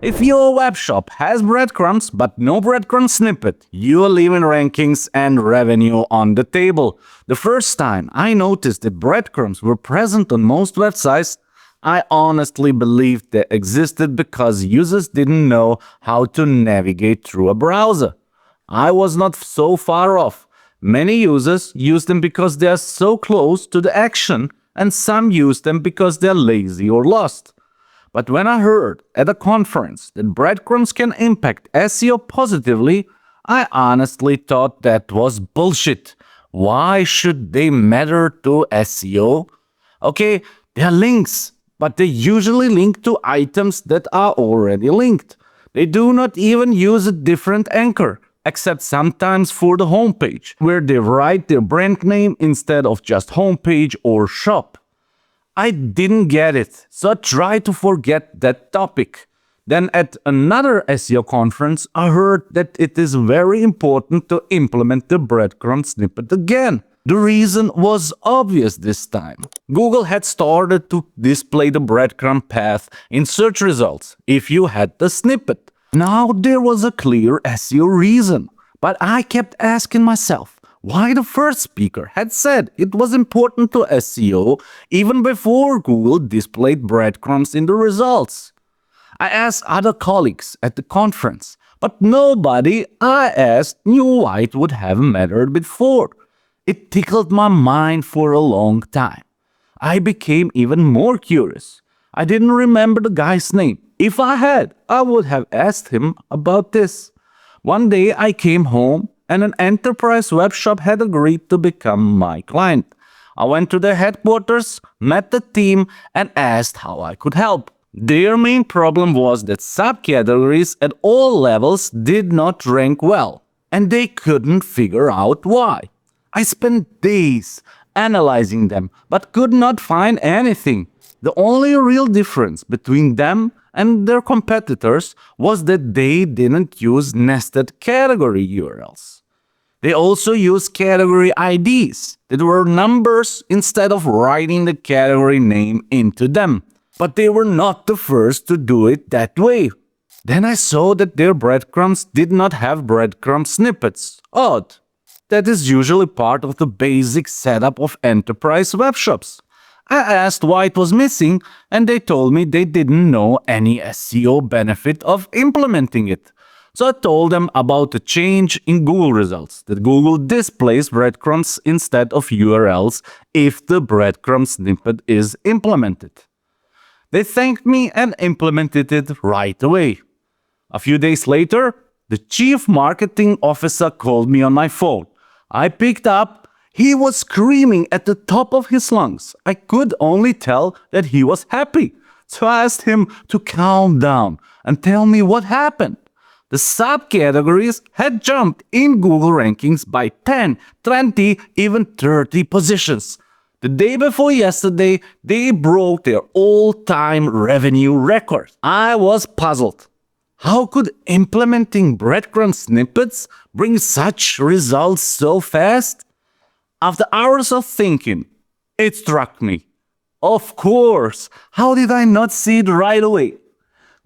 If your web shop has breadcrumbs but no breadcrumb snippet, you're leaving rankings and revenue on the table. The first time I noticed that breadcrumbs were present on most websites, I honestly believed they existed because users didn't know how to navigate through a browser. I was not so far off. Many users use them because they are so close to the action, and some use them because they're lazy or lost. But when I heard at a conference that breadcrumbs can impact SEO positively, I honestly thought that was bullshit. Why should they matter to SEO? Okay, they're links, but they usually link to items that are already linked. They do not even use a different anchor, except sometimes for the homepage, where they write their brand name instead of just homepage or shop. I didn't get it, so I tried to forget that topic. Then at another SEO conference, I heard that it is very important to implement the breadcrumb snippet again. The reason was obvious this time. Google had started to display the breadcrumb path in search results if you had the snippet. Now there was a clear SEO reason, but I kept asking myself, why the first speaker had said it was important to SEO even before Google displayed breadcrumbs in the results. I asked other colleagues at the conference, but nobody I asked knew why it would have mattered before. It tickled my mind for a long time. I became even more curious. I didn't remember the guy's name. If I had, I would have asked him about this. One day I came home and an enterprise web shop had agreed to become my client. I went to their headquarters, met the team, and asked how I could help. Their main problem was that subcategories at all levels did not rank well, and they couldn't figure out why. I spent days analyzing them, but could not find anything. The only real difference between them and their competitors was that they didn't use nested category URLs. They also used category IDs that were numbers instead of writing the category name into them. But they were not the first to do it that way. Then I saw that their breadcrumbs did not have breadcrumb snippets. Odd. That is usually part of the basic setup of enterprise web shops. I asked why it was missing, and they told me they didn't know any SEO benefit of implementing it. So I told them about the change in Google results, that Google displays breadcrumbs instead of URLs if the breadcrumb snippet is implemented. They thanked me and implemented it right away. A few days later, the chief marketing officer called me on my phone. I picked up. He was screaming at the top of his lungs. I could only tell that he was happy. So I asked him to calm down and tell me what happened. The subcategories had jumped in Google rankings by 10, 20, even 30 positions. The day before yesterday, they broke their all-time revenue record. I was puzzled. How could implementing breadcrumb snippets bring such results so fast? After hours of thinking, it struck me. Of course, how did I not see it right away?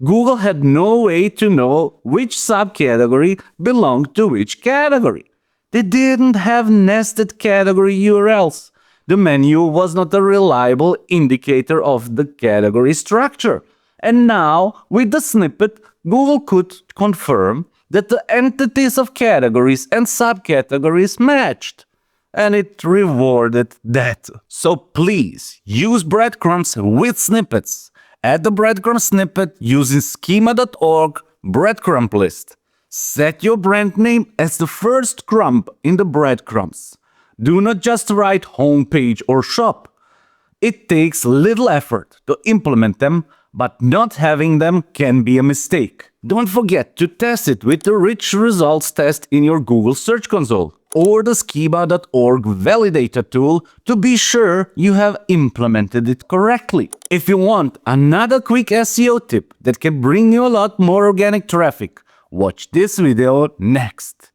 Google had no way to know which subcategory belonged to which category. They didn't have nested category URLs. The menu was not a reliable indicator of the category structure. And now, with the snippet, Google could confirm that the entities of categories and subcategories matched. And it rewarded that. So please, use breadcrumbs with snippets. Add the breadcrumb snippet using schema.org breadcrumb list. Set your brand name as the first crumb in the breadcrumbs. Do not just write homepage or shop. It takes little effort to implement them, but not having them can be a mistake. Don't forget to test it with the rich results test in your Google Search Console or the schema.org validator tool to be sure you have implemented it correctly. If you want another quick SEO tip that can bring you a lot more organic traffic, watch this video next.